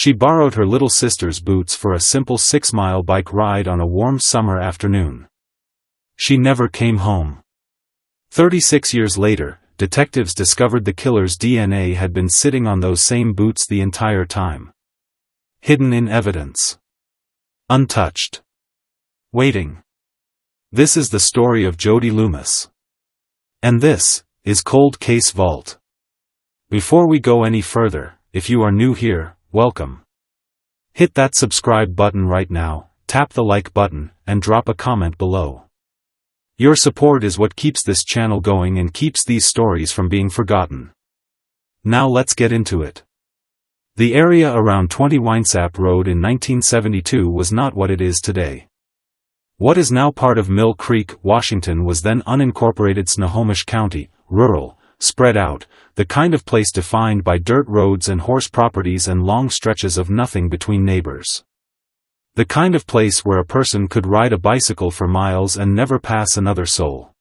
She borrowed her little sister's boots for a simple 6-mile bike ride on a warm summer afternoon. She never came home. 36 years later, detectives discovered the killer's DNA had been sitting on those same boots the entire time. Hidden in evidence. Untouched. Waiting. This is the story of JODIE LUMIS. And this is Cold Case Vault. Before we go any further, if you are new here, welcome. Hit that subscribe button right now, tap the like button, and drop a comment below. Your support is what keeps this channel going and keeps these stories from being forgotten. Now let's get into it. The area around 20 Winesap Road in 1972 was not what it is today. What is now part of Mill Creek, Washington was then unincorporated Snohomish County, rural, spread out, the kind of place defined by dirt roads and horse properties and long stretches of nothing between neighbors. The kind of place where a person could ride a bicycle for miles and never pass another soul.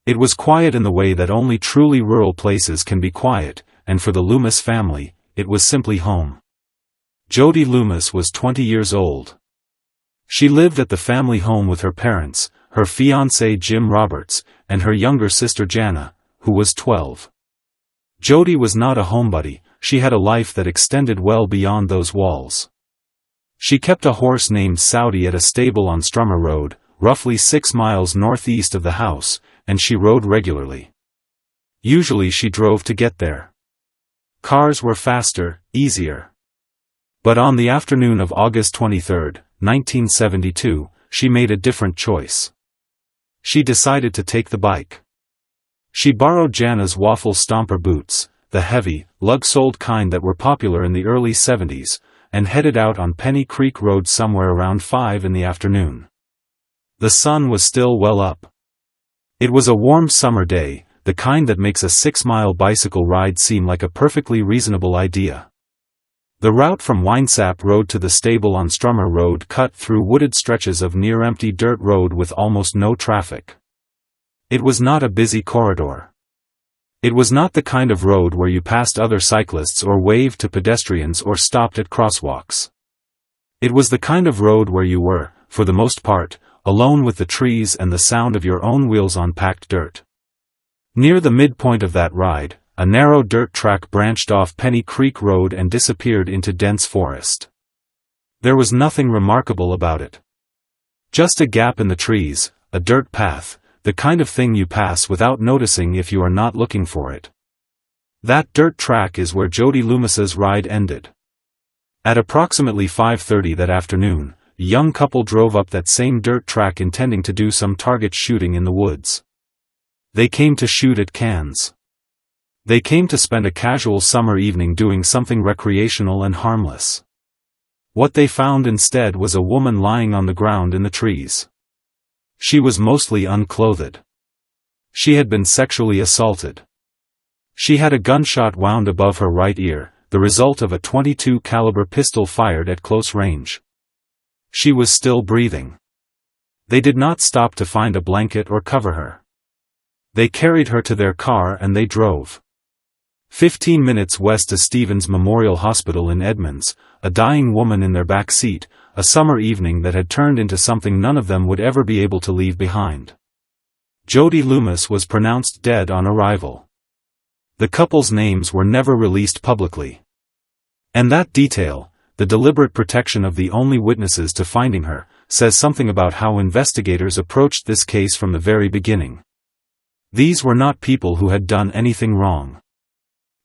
It was quiet in the way that only truly rural places can be quiet, and for the Lumis family, it was simply home. JODIE LUMIS was 20 years old. She lived at the family home with her parents, her fiancé Jim Roberts, and her younger sister Jana, who was 12. JODIE was not a homebody, she had a life that extended well beyond those walls. She kept a horse named Saudi at a stable on Stomper Road, roughly 6 miles northeast of the house, and she rode regularly. Usually she drove to get there. Cars were faster, easier. But on the afternoon of August 23, 1972, she made a different choice. She decided to take the bike. She borrowed Jana's waffle stomper boots, the heavy, lug-soled kind that were popular in the early 70s, and headed out on Penny Creek Road somewhere around 5 in the afternoon. The sun was still well up. It was a warm summer day, the kind that makes a 6-mile bicycle ride seem like a perfectly reasonable idea. The route from Winesap Road to the stable on Stomper Road cut through wooded stretches of near-empty dirt road with almost no traffic. It was not a busy corridor. It was not the kind of road where you passed other cyclists or waved to pedestrians or stopped at crosswalks. It was the kind of road where you were, for the most part, alone with the trees and the sound of your own wheels on packed dirt. Near the midpoint of that ride, a narrow dirt track branched off Penny Creek Road and disappeared into dense forest. There was nothing remarkable about it. Just a gap in the trees, a dirt path, the kind of thing you pass without noticing if you are not looking for it. That dirt track is where JODIE LUMIS's ride ended. At approximately 5:30 that afternoon, a young couple drove up that same dirt track intending to do some target shooting in the woods. They came to shoot at cans. They came to spend a casual summer evening doing something recreational and harmless. What they found instead was a woman lying on the ground in the trees. She was mostly unclothed. She had been sexually assaulted. She had a gunshot wound above her right ear, the result of a .22 caliber pistol fired at close range. She was still breathing. They did not stop to find a blanket or cover her. They carried her to their car and they drove 15 minutes west to Stevens Memorial Hospital in Edmonds, a dying woman in their back seat, a summer evening that had turned into something none of them would ever be able to leave behind. JODIE LUMIS was pronounced dead on arrival. The couple's names were never released publicly. And that detail, the deliberate protection of the only witnesses to finding her, says something about how investigators approached this case from the very beginning. These were not people who had done anything wrong.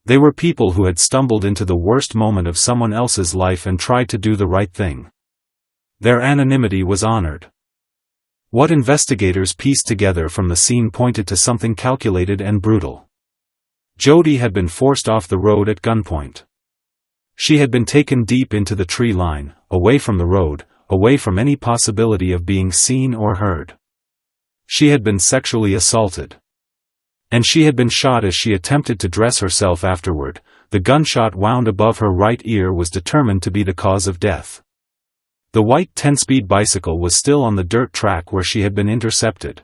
They were people who had stumbled into the worst moment of someone else's life and tried to do the right thing. Their anonymity was honored. What investigators pieced together from the scene pointed to something calculated and brutal. JODIE had been forced off the road at gunpoint. She had been taken deep into the tree line, away from the road, away from any possibility of being seen or heard. She had been sexually assaulted. And she had been shot as she attempted to dress herself afterward. The gunshot wound above her right ear was determined to be the cause of death. The white 10-speed bicycle was still on the dirt track where she had been intercepted.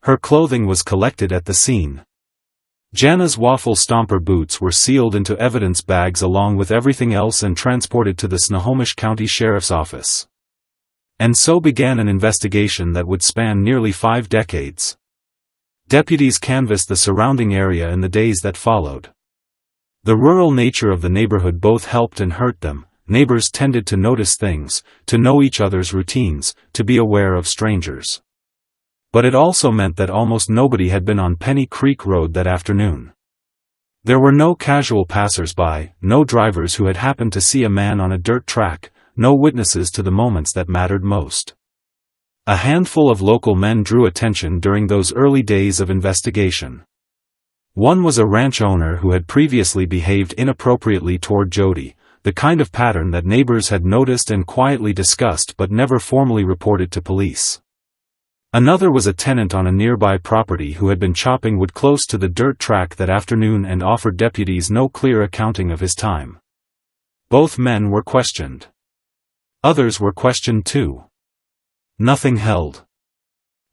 Her clothing was collected at the scene. Jana's waffle stomper boots were sealed into evidence bags along with everything else and transported to the Snohomish County Sheriff's Office. And so began an investigation that would span nearly 5 decades. Deputies canvassed the surrounding area in the days that followed. The rural nature of the neighborhood both helped and hurt them. Neighbors tended to notice things, to know each other's routines, to be aware of strangers. But it also meant that almost nobody had been on Penny Creek Road that afternoon. There were no casual passers-by, no drivers who had happened to see a man on a dirt track, no witnesses to the moments that mattered most. A handful of local men drew attention during those early days of investigation. One was a ranch owner who had previously behaved inappropriately toward Jodie, the kind of pattern that neighbors had noticed and quietly discussed but never formally reported to police. Another was a tenant on a nearby property who had been chopping wood close to the dirt track that afternoon and offered deputies no clear accounting of his time. Both men were questioned. Others were questioned too. Nothing held.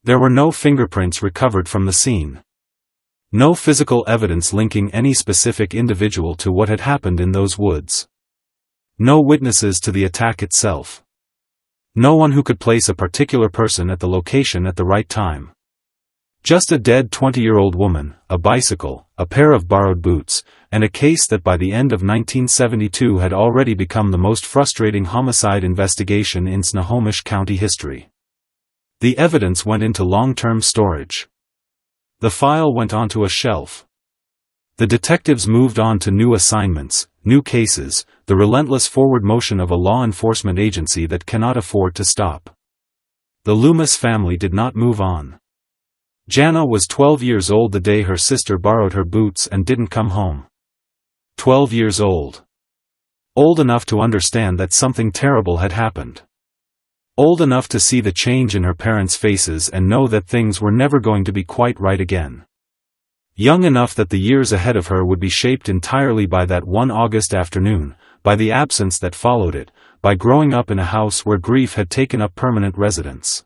There were no fingerprints recovered from the scene. No physical evidence linking any specific individual to what had happened in those woods. No witnesses to the attack itself. No one who could place a particular person at the location at the right time. Just a dead 20-year-old woman, a bicycle, a pair of borrowed boots, and a case that by the end of 1972 had already become the most frustrating homicide investigation in Snohomish County history. The evidence went into long-term storage. The file went onto a shelf. The detectives moved on to new assignments, new cases, the relentless forward motion of a law enforcement agency that cannot afford to stop. The Lumis family did not move on. Jana was 12 years old the day her sister borrowed her boots and didn't come home. 12 years old. Old enough to understand that something terrible had happened. Old enough to see the change in her parents' faces and know that things were never going to be quite right again. Young enough that the years ahead of her would be shaped entirely by that one August afternoon, by the absence that followed it, by growing up in a house where grief had taken up permanent residence.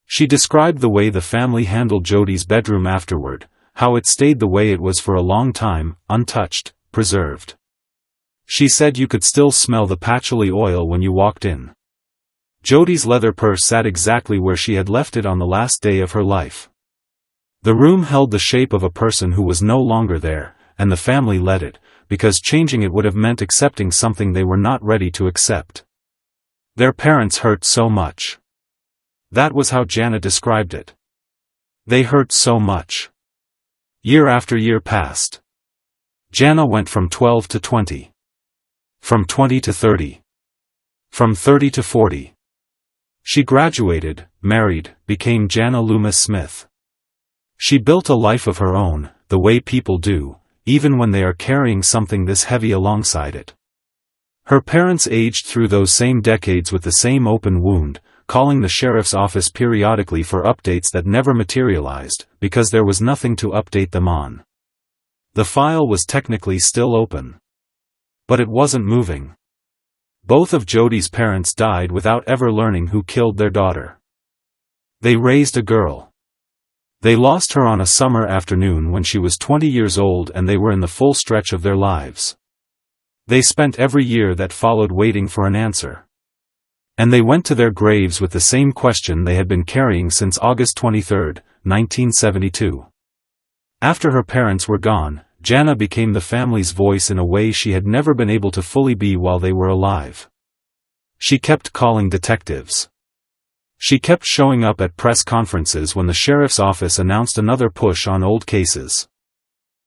She described the way the family handled Jodie's bedroom afterward, how it stayed the way it was for a long time, untouched, preserved. She said you could still smell the patchouli oil when you walked in. Jodie's leather purse sat exactly where she had left it on the last day of her life. The room held the shape of a person who was no longer there, and the family let it, because changing it would have meant accepting something they were not ready to accept. Their parents hurt so much. That was how Jana described it. They hurt so much. Year after year passed. Jana went from 12 to 20. From 20 to 30. From 30 to 40. She graduated, married, became JANA LUMIS SMITH. She built a life of her own, the way people do, even when they are carrying something this heavy alongside it. Her parents aged through those same decades with the same open wound, calling the sheriff's office periodically for updates that never materialized, because there was nothing to update them on. The file was technically still open. But it wasn't moving. Both of Jodie's parents died without ever learning who killed their daughter. They raised a girl. They lost her on a summer afternoon when she was 20 years old and they were in the full stretch of their lives. They spent every year that followed waiting for an answer. And they went to their graves with the same question they had been carrying since August 23, 1972. After her parents were gone, Jana became the family's voice in a way she had never been able to fully be while they were alive. She kept calling detectives. She kept showing up at press conferences when the sheriff's office announced another push on old cases.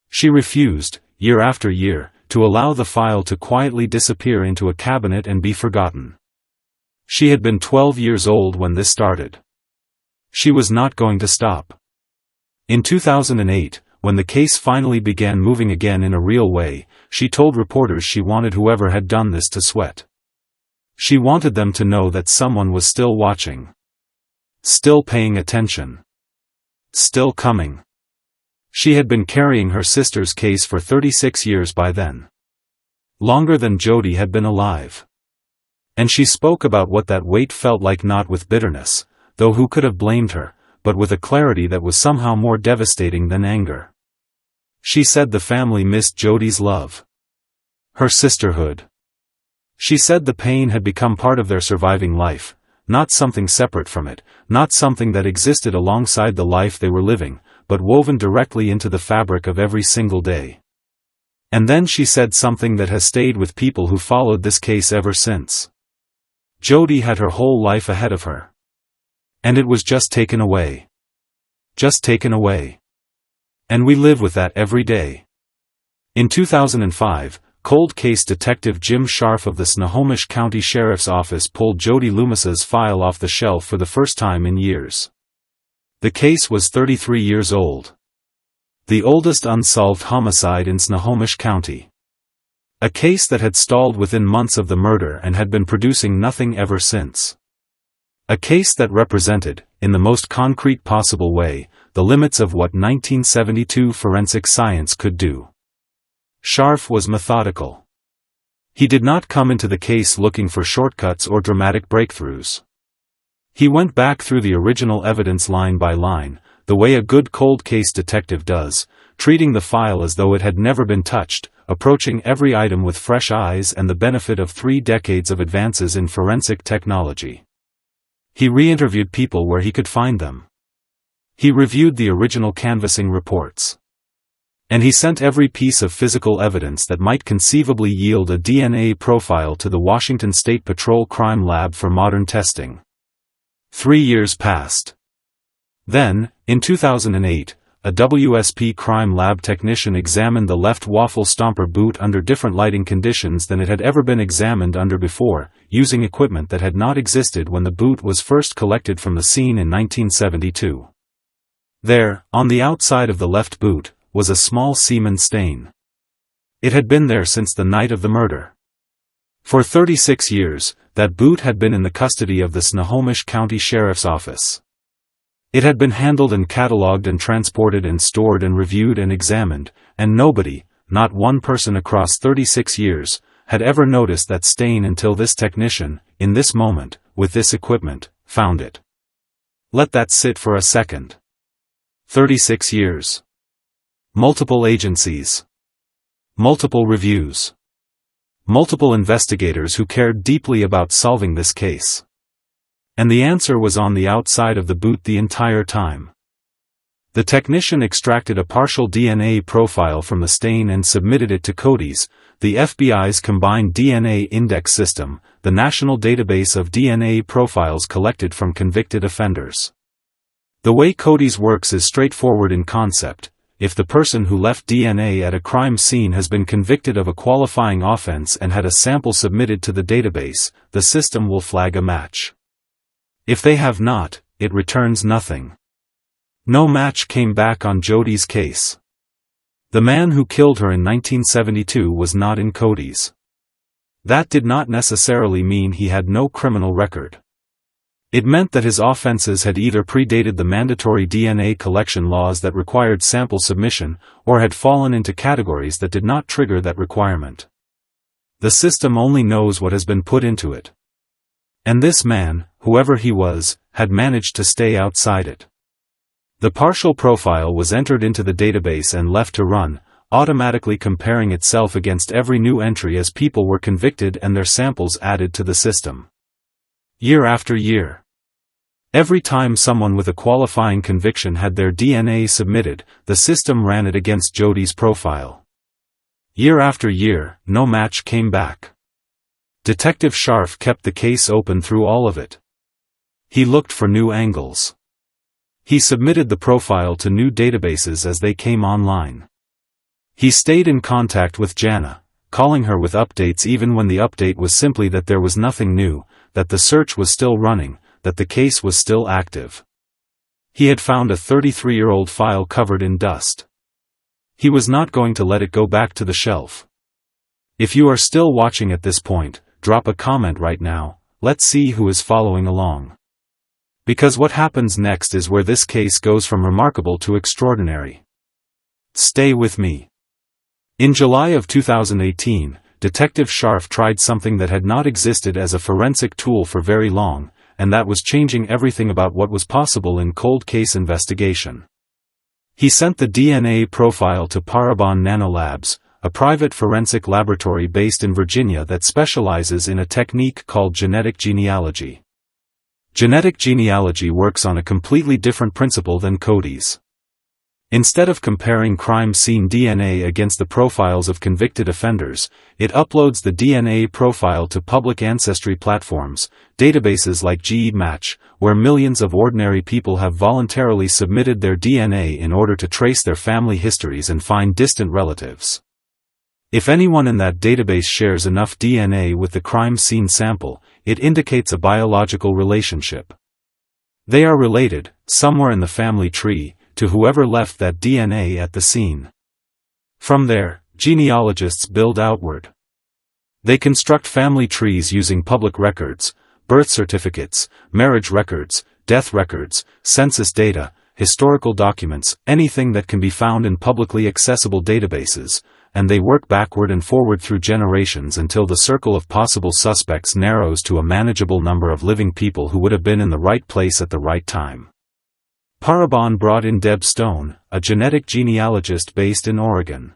She refused, year after year, to allow the file to quietly disappear into a cabinet and be forgotten. She had been 12 years old when this started. She was not going to stop. In 2008, when the case finally began moving again in a real way, she told reporters she wanted whoever had done this to sweat. She wanted them to know that someone was still watching. Still paying attention. Still coming. She had been carrying her sister's case for 36 years by then. Longer than Jodie had been alive. And she spoke about what that weight felt like, not with bitterness, though who could have blamed her, but with a clarity that was somehow more devastating than anger. She said the family missed Jodie's love. Her sisterhood. She said the pain had become part of their surviving life, not something separate from it, not something that existed alongside the life they were living, but woven directly into the fabric of every single day. And then she said something that has stayed with people who followed this case ever since. Jodie had her whole life ahead of her. And it was just taken away. Just taken away. And we live with that every day. In 2005, cold case detective Jim Scharf of the Snohomish County Sheriff's Office pulled JODIE LUMIS's file off the shelf for the first time in years. The case was 33 years old. The oldest unsolved homicide in Snohomish County. A case that had stalled within months of the murder and had been producing nothing ever since. A case that represented, in the most concrete possible way, the limits of what 1972 forensic science could do. Scharf was methodical. He did not come into the case looking for shortcuts or dramatic breakthroughs. He went back through the original evidence line by line, the way a good cold case detective does, treating the file as though it had never been touched, approaching every item with fresh eyes and the benefit of 3 decades of advances in forensic technology. He re-interviewed people where he could find them. He reviewed the original canvassing reports. And he sent every piece of physical evidence that might conceivably yield a DNA profile to the Washington State Patrol Crime Lab for modern testing. 3 years passed. Then, in 2008, a WSP Crime Lab technician examined the left waffle stomper boot under different lighting conditions than it had ever been examined under before, using equipment that had not existed when the boot was first collected from the scene in 1972. There, on the outside of the left boot, was a small semen stain. It had been there since the night of the murder. For 36 years, that boot had been in the custody of the Snohomish County Sheriff's Office. It had been handled and catalogued and transported and stored and reviewed and examined, and nobody, not one person across 36 years, had ever noticed that stain until this technician, in this moment, with this equipment, found it. Let that sit for a second. 36 years. Multiple agencies. Multiple reviews. Multiple investigators who cared deeply about solving this case. And the answer was on the outside of the boot the entire time. The technician extracted a partial DNA profile from the stain and submitted it to CODIS, the FBI's combined DNA index system, the national database of DNA profiles collected from convicted offenders. The way CODIS works is straightforward in concept. If the person who left DNA at a crime scene has been convicted of a qualifying offense and had a sample submitted to the database, the system will flag a match. If they have not, it returns nothing. No match came back on Jodie's case. The man who killed her in 1972 was not in CODIS. That did not necessarily mean he had no criminal record. It meant that his offenses had either predated the mandatory DNA collection laws that required sample submission, or had fallen into categories that did not trigger that requirement. The system only knows what has been put into it. And this man, whoever he was, had managed to stay outside it. The partial profile was entered into the database and left to run, automatically comparing itself against every new entry as people were convicted and their samples added to the system. Year after year. Every time someone with a qualifying conviction had their DNA submitted, the system ran it against Jodie's profile. Year after year, no match came back. Detective Scharf kept the case open through all of it. He looked for new angles. He submitted the profile to new databases as they came online. He stayed in contact with JANA, calling her with updates even when the update was simply that there was nothing new, that the search was still running, that the case was still active. He had found a 33-year-old file covered in dust. He was not going to let it go back to the shelf. If you are still watching at this point, drop a comment right now. Let's see who is following along. Because what happens next is where this case goes from remarkable to extraordinary. Stay with me. In July of 2018, Detective Scharf tried something that had not existed as a forensic tool for very long, and that was changing everything about what was possible in cold case investigation. He sent the DNA profile to Parabon Nanolabs, a private forensic laboratory based in Virginia that specializes in a technique called genetic genealogy. Genetic genealogy works on a completely different principle than JODIE's. Instead of comparing crime scene DNA against the profiles of convicted offenders, it uploads the DNA profile to public ancestry platforms, databases like GEDmatch, where millions of ordinary people have voluntarily submitted their DNA in order to trace their family histories and find distant relatives. If anyone in that database shares enough DNA with the crime scene sample, it indicates a biological relationship. They are related, somewhere in the family tree, to whoever left that DNA at the scene. From there, genealogists build outward. They construct family trees using public records, birth certificates, marriage records, death records, census data, historical documents, anything that can be found in publicly accessible databases, and they work backward and forward through generations until the circle of possible suspects narrows to a manageable number of living people who would have been in the right place at the right time. Parabon brought in Deb Stone, a genetic genealogist based in Oregon.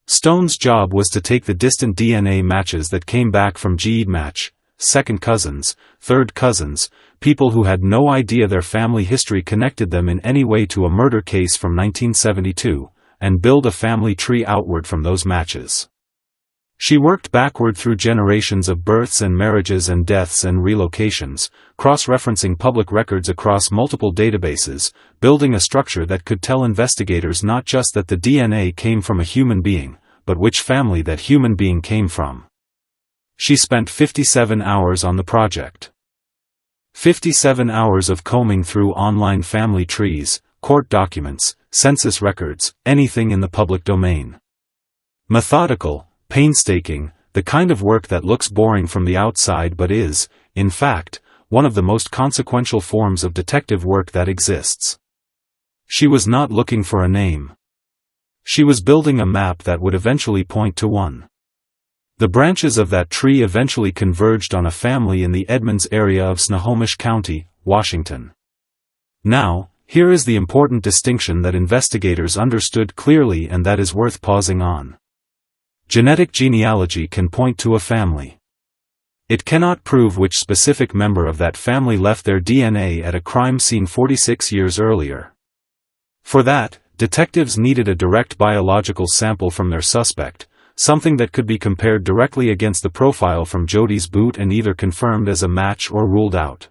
Stone's job was to take the distant DNA matches that came back from GEDmatch, second cousins, third cousins, people who had no idea their family history connected them in any way to a murder case from 1972, and build a family tree outward from those matches. She worked backward through generations of births and marriages and deaths and relocations, cross-referencing public records across multiple databases, building a structure that could tell investigators not just that the DNA came from a human being, but which family that human being came from. She spent 57 hours on the project. 57 hours of combing through online family trees, court documents, census records, anything in the public domain. Methodical, painstaking, the kind of work that looks boring from the outside but is, in fact, one of the most consequential forms of detective work that exists. She was not looking for a name. She was building a map that would eventually point to one. The branches of that tree eventually converged on a family in the Edmonds area of Snohomish County, Washington. Now, here is the important distinction that investigators understood clearly and that is worth pausing on. Genetic genealogy can point to a family. It cannot prove which specific member of that family left their DNA at a crime scene 46 years earlier. For that, detectives needed a direct biological sample from their suspect, something that could be compared directly against the profile from JODIE's boot and either confirmed as a match or ruled out.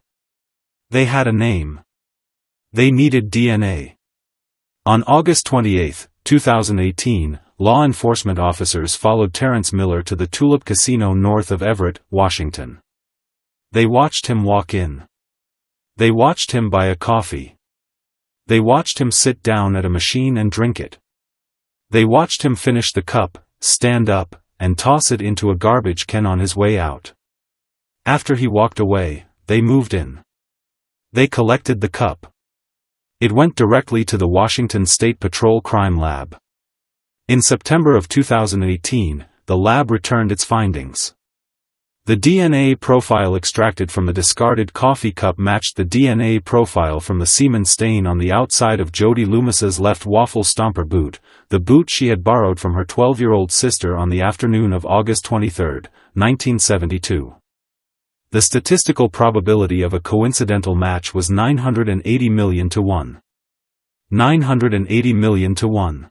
They had a name. They needed DNA. On August 28, 2018, law enforcement officers followed Terrence Miller to the Tulip Casino north of Everett, Washington. They watched him walk in. They watched him buy a coffee. They watched him sit down at a machine and drink it. They watched him finish the cup, stand up, and toss it into a garbage can on his way out. After he walked away, they moved in. They collected the cup. It went directly to the Washington State Patrol Crime Lab. In September of 2018, the lab returned its findings. The DNA profile extracted from the discarded coffee cup matched the DNA profile from the semen stain on the outside of JODIE Lumis's left waffle stomper boot, the boot she had borrowed from her 12-year-old sister on the afternoon of August 23, 1972. The statistical probability of a coincidental match was 980 million to 1. 980 million to 1.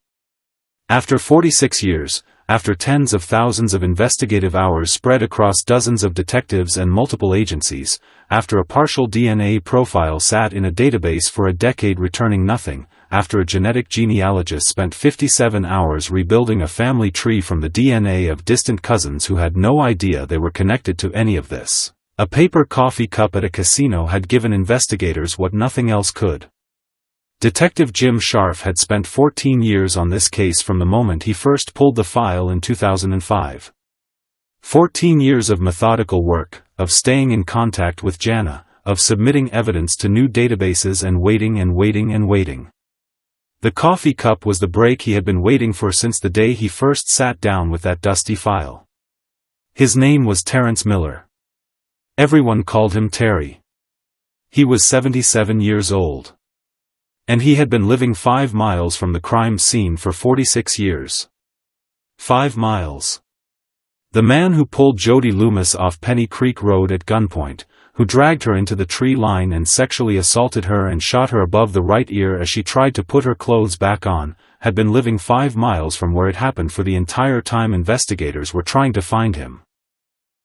After 46 years, after tens of thousands of investigative hours spread across dozens of detectives and multiple agencies, after a partial DNA profile sat in a database for a decade returning nothing, after a genetic genealogist spent 57 hours rebuilding a family tree from the DNA of distant cousins who had no idea they were connected to any of this, a paper coffee cup at a casino had given investigators what nothing else could. Detective Jim Scharf had spent 14 years on this case from the moment he first pulled the file in 2005. 14 years of methodical work, of staying in contact with JANA, of submitting evidence to new databases and waiting and waiting and waiting. The coffee cup was the break he had been waiting for since the day he first sat down with that dusty file. His name was Terrence Miller. Everyone called him Terry. He was 77 years old. And he had been living 5 miles from the crime scene for 46 years. 5 miles. The man who pulled JODIE LUMIS off Penny Creek Road at gunpoint, who dragged her into the tree line and sexually assaulted her and shot her above the right ear as she tried to put her clothes back on, had been living 5 miles from where it happened for the entire time investigators were trying to find him.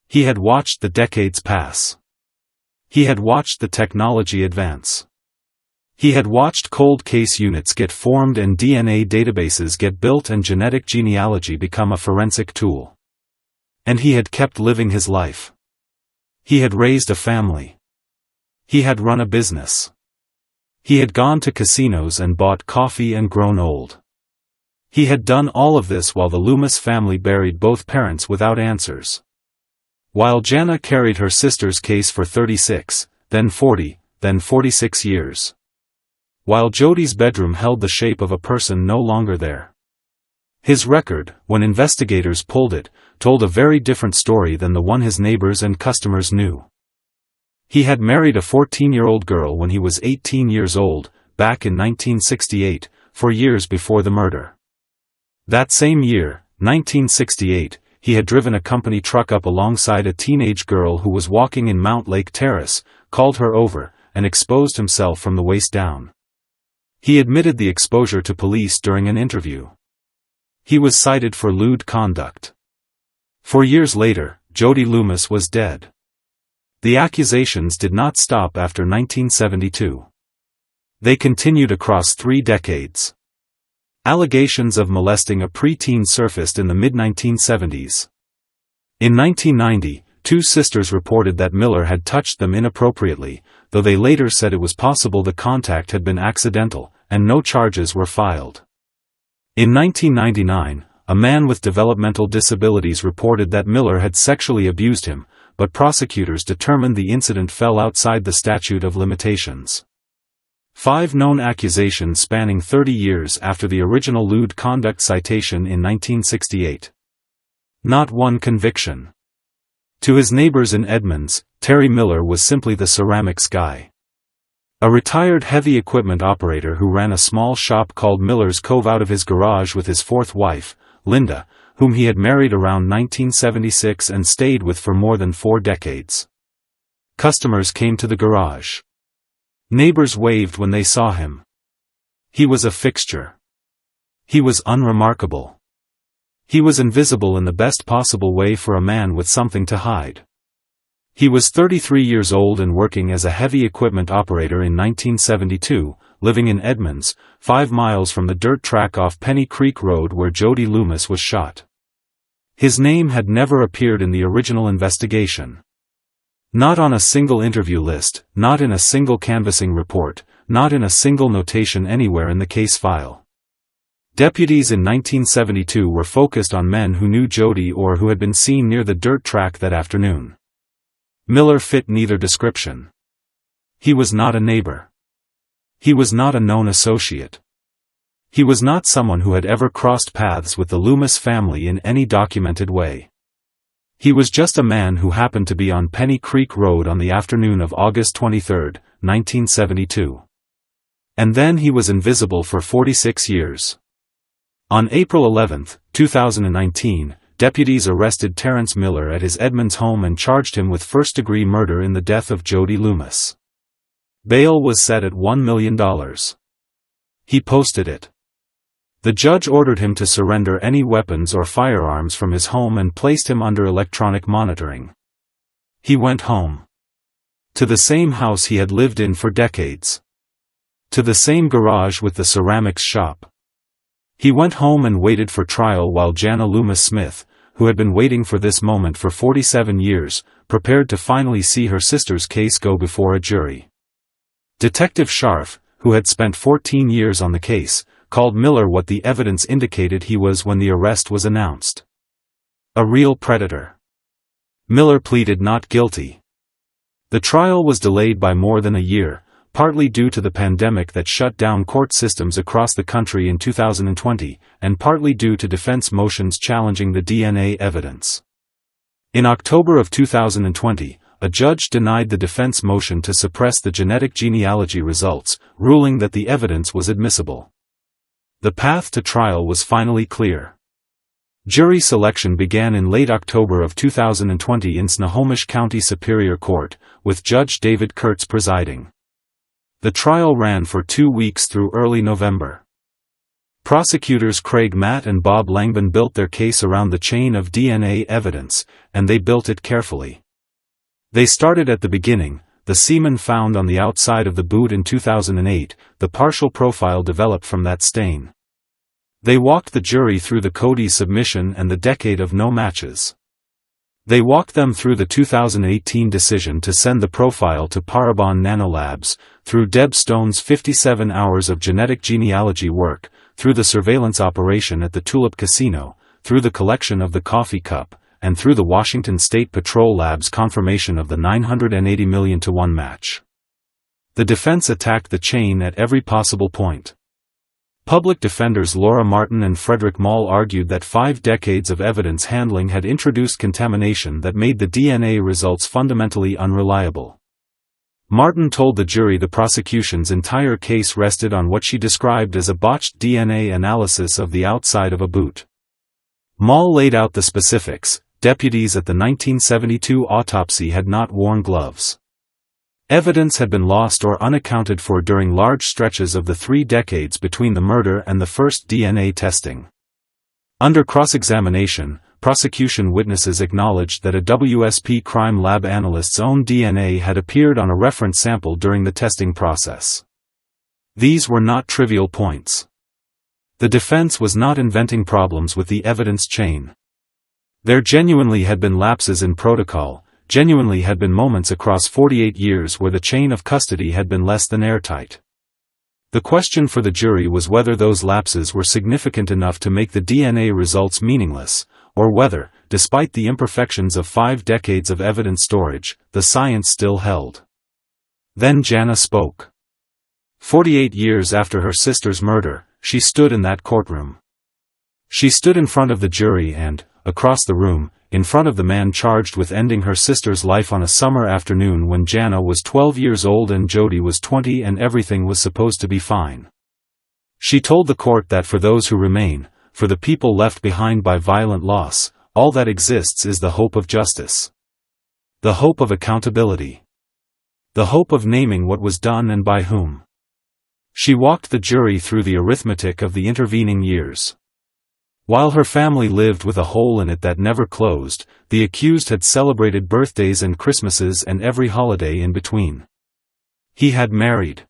He had watched the decades pass. He had watched the technology advance. He had watched cold case units get formed and DNA databases get built and genetic genealogy become a forensic tool. And he had kept living his life. He had raised a family. He had run a business. He had gone to casinos and bought coffee and grown old. He had done all of this while the Lumis family buried both parents without answers. While JANA carried her sister's case for 36, then 40, then 46 years. While JODIE's bedroom held the shape of a person no longer there. His record, when investigators pulled it, told a very different story than the one his neighbors and customers knew. He had married a 14-year-old girl when he was 18 years old, back in 1968, 4 years before the murder. That same year, 1968, he had driven a company truck up alongside a teenage girl who was walking in Mount Lake Terrace, called her over, and exposed himself from the waist down. He admitted the exposure to police during an interview. He was cited for lewd conduct. 4 years later, JODIE LUMIS was dead. The accusations did not stop after 1972. They continued across 3 decades. Allegations of molesting a preteen surfaced in the mid-1970s. In 1990, 2 sisters reported that Miller had touched them inappropriately, though they later said it was possible the contact had been accidental, and no charges were filed. In 1999, a man with developmental disabilities reported that Miller had sexually abused him, but prosecutors determined the incident fell outside the statute of limitations. 5 known accusations spanning 30 years after the original lewd conduct citation in 1968. Not one conviction. To his neighbors in Edmonds, Terry Miller was simply the ceramics guy. A retired heavy equipment operator who ran a small shop called Miller's Cove out of his garage with his 4th wife, Linda, whom he had married around 1976 and stayed with for more than 4 decades. Customers came to the garage. Neighbors waved when they saw him. He was a fixture. He was unremarkable. He was invisible in the best possible way for a man with something to hide. He was 33 years old and working as a heavy equipment operator in 1972, living in Edmonds, 5 miles from the dirt track off Penny Creek Road where JODIE LUMIS was shot. His name had never appeared in the original investigation. Not on a single interview list, not in a single canvassing report, not in a single notation anywhere in the case file. Deputies in 1972 were focused on men who knew JODIE or who had been seen near the dirt track that afternoon. Miller fit neither description. He was not a neighbor. He was not a known associate. He was not someone who had ever crossed paths with the Lumis family in any documented way. He was just a man who happened to be on Penny Creek Road on the afternoon of August 23, 1972. And then he was invisible for 46 years. On April 11, 2019, deputies arrested Terrence Miller at his Edmonds home and charged him with first-degree murder in the death of JODIE LUMIS. Bail was set at $1 million. He posted it. The judge ordered him to surrender any weapons or firearms from his home and placed him under electronic monitoring. He went home. To the same house he had lived in for decades. To the same garage with the ceramics shop. He went home and waited for trial while JANA LUMIS SMITH, who had been waiting for this moment for 47 years, prepared to finally see her sister's case go before a jury. Detective Scharf, who had spent 14 years on the case, called Miller what the evidence indicated he was when the arrest was announced. A real predator. Miller pleaded not guilty. The trial was delayed by more than a year, partly due to the pandemic that shut down court systems across the country in 2020, and partly due to defense motions challenging the DNA evidence. In October of 2020, a judge denied the defense motion to suppress the genetic genealogy results, ruling that the evidence was admissible. The path to trial was finally clear. Jury selection began in late October of 2020 in Snohomish County Superior Court, with Judge David Kurtz presiding. The trial ran for 2 weeks through early November. Prosecutors Craig Matt and Bob Langban built their case around the chain of DNA evidence, and they built it carefully. They started at the beginning, the semen found on the outside of the boot in 2008, the partial profile developed from that stain. They walked the jury through the Cody submission and the decade of no matches. They walked them through the 2018 decision to send the profile to Parabon Nanolabs, through Deb Stone's 57 hours of genetic genealogy work, through the surveillance operation at the Tulip Casino, through the collection of the coffee cup, and through the Washington State Patrol Lab's confirmation of the 980 million to 1 match. The defense attacked the chain at every possible point. Public defenders Laura Martin and Frederick Mall argued that 5 decades of evidence handling had introduced contamination that made the DNA results fundamentally unreliable. Martin told the jury the prosecution's entire case rested on what she described as a botched DNA analysis of the outside of a boot. Mall laid out the specifics. Deputies at the 1972 autopsy had not worn gloves. Evidence had been lost or unaccounted for during large stretches of the 3 decades between the murder and the first DNA testing. Under cross-examination, prosecution witnesses acknowledged that a WSP crime lab analyst's own DNA had appeared on a reference sample during the testing process. These were not trivial points. The defense was not inventing problems with the evidence chain. There genuinely had been lapses in protocol, genuinely had been moments across 48 years where the chain of custody had been less than airtight. The question for the jury was whether those lapses were significant enough to make the DNA results meaningless, or whether, despite the imperfections of 5 decades of evidence storage, the science still held. Then JANA spoke. 48 years after her sister's murder, she stood in that courtroom. She stood in front of the jury and, across the room, in front of the man charged with ending her sister's life on a summer afternoon when JANA was 12 years old and JODIE was 20 and everything was supposed to be fine. She told the court that for those who remain, for the people left behind by violent loss, all that exists is the hope of justice. The hope of accountability. The hope of naming what was done and by whom. She walked the jury through the arithmetic of the intervening years. While her family lived with a hole in it that never closed, the accused had celebrated birthdays and Christmases and every holiday in between. He had married.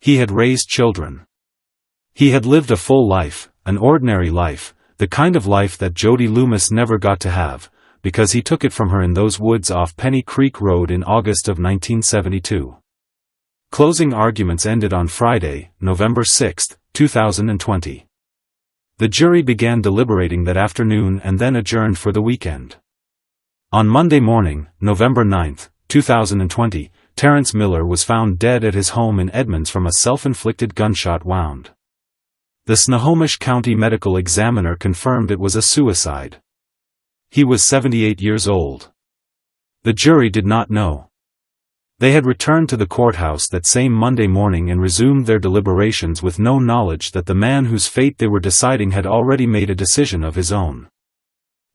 He had raised children. He had lived a full life, an ordinary life, the kind of life that JODIE Lumis never got to have, because he took it from her in those woods off Penny Creek Road in August of 1972. Closing arguments ended on Friday, November 6, 2020. The jury began deliberating that afternoon and then adjourned for the weekend. On Monday morning, November 9, 2020, Terrence Miller was found dead at his home in Edmonds from a self-inflicted gunshot wound. The Snohomish County medical examiner confirmed it was a suicide. He was 78 years old. The jury did not know. They had returned to the courthouse that same Monday morning and resumed their deliberations with no knowledge that the man whose fate they were deciding had already made a decision of his own.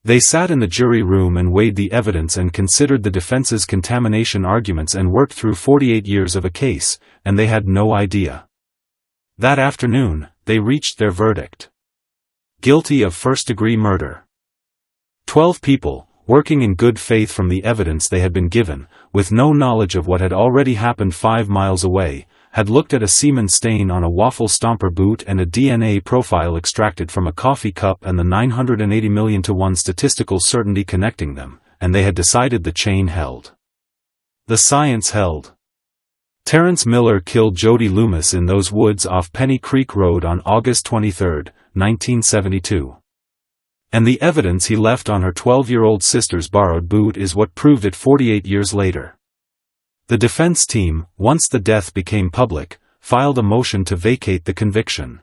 They sat in the jury room and weighed the evidence and considered the defense's contamination arguments and worked through 48 years of a case, and they had no idea. That afternoon, they reached their verdict. Guilty of first-degree murder. 12 people, working in good faith from the evidence they had been given, with no knowledge of what had already happened 5 miles away, had looked at a semen stain on a waffle stomper boot and a DNA profile extracted from a coffee cup and the 980 million to 1 statistical certainty connecting them, and they had decided the chain held. The science held. Terrence Miller killed JODIE Lumis in those woods off Penny Creek Road on August 23, 1972. And the evidence he left on her 12-year-old sister's borrowed boot is what proved it 48 years later. The defense team, once the death became public, filed a motion to vacate the conviction.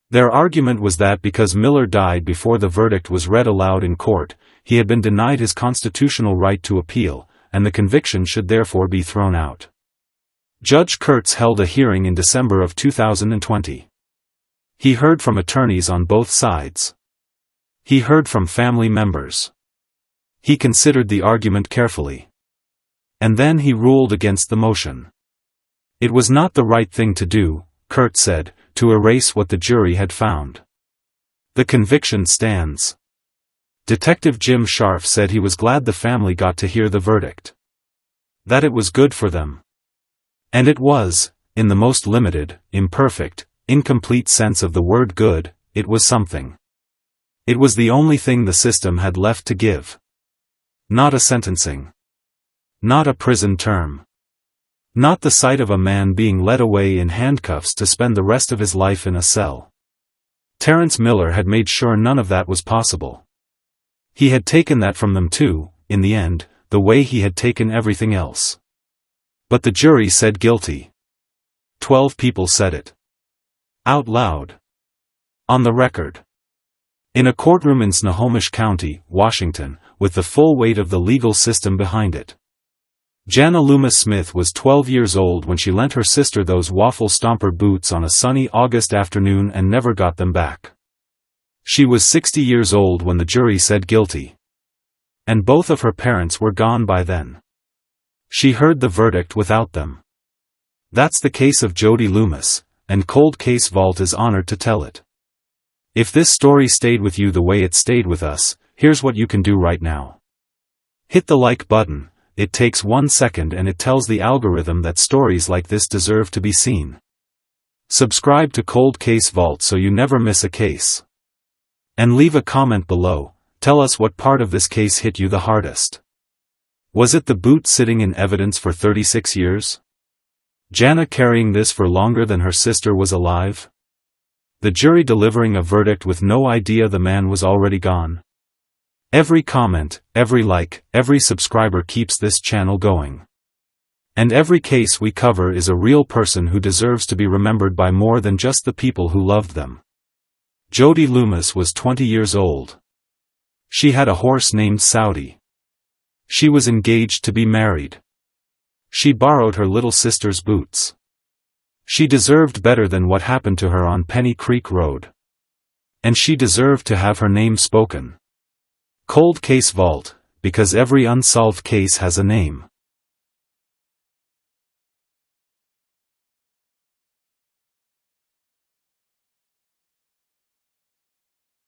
Their argument was that because Miller died before the verdict was read aloud in court, he had been denied his constitutional right to appeal, and the conviction should therefore be thrown out. Judge Kurtz held a hearing in December of 2020. He heard from attorneys on both sides. He heard from family members. He considered the argument carefully. And then he ruled against the motion. It was not the right thing to do, Kurtz said, to erase what the jury had found. The conviction stands. Detective Jim Scharf said he was glad the family got to hear the verdict. That it was good for them. And it was, in the most limited, imperfect, incomplete sense of the word good, it was something. It was the only thing the system had left to give. Not a sentencing. Not a prison term. Not the sight of a man being led away in handcuffs to spend the rest of his life in a cell. Terrence Miller had made sure none of that was possible. He had taken that from them too, in the end, the way he had taken everything else. But the jury said guilty. 12 people said it. Out loud. On the record. In a courtroom in Snohomish County, Washington, with the full weight of the legal system behind it. JANA LUMIS SMITH was 12 years old when she lent her sister those waffle stomper boots on a sunny August afternoon and never got them back. She was 60 years old when the jury said guilty. And both of her parents were gone by then. She heard the verdict without them. That's the case of JODIE LUMIS, and Cold Case Vault is honored to tell it. If this story stayed with you the way it stayed with us, here's what you can do right now. Hit the like button. It takes 1 second and it tells the algorithm that stories like this deserve to be seen. Subscribe to Cold Case Vault so you never miss a case. And leave a comment below, tell us what part of this case hit you the hardest. Was it the boot sitting in evidence for 36 years? JANA carrying this for longer than her sister was alive? The jury delivering a verdict with no idea the man was already gone? Every comment, every like, every subscriber keeps this channel going. And every case we cover is a real person who deserves to be remembered by more than just the people who loved them. JODIE LUMIS was 20 years old. She had a horse named Saudi. She was engaged to be married. She borrowed her little sister's boots. She deserved better than what happened to her on Penny Creek Road. And she deserved to have her name spoken. Cold Case Vault, because every unsolved case has a name.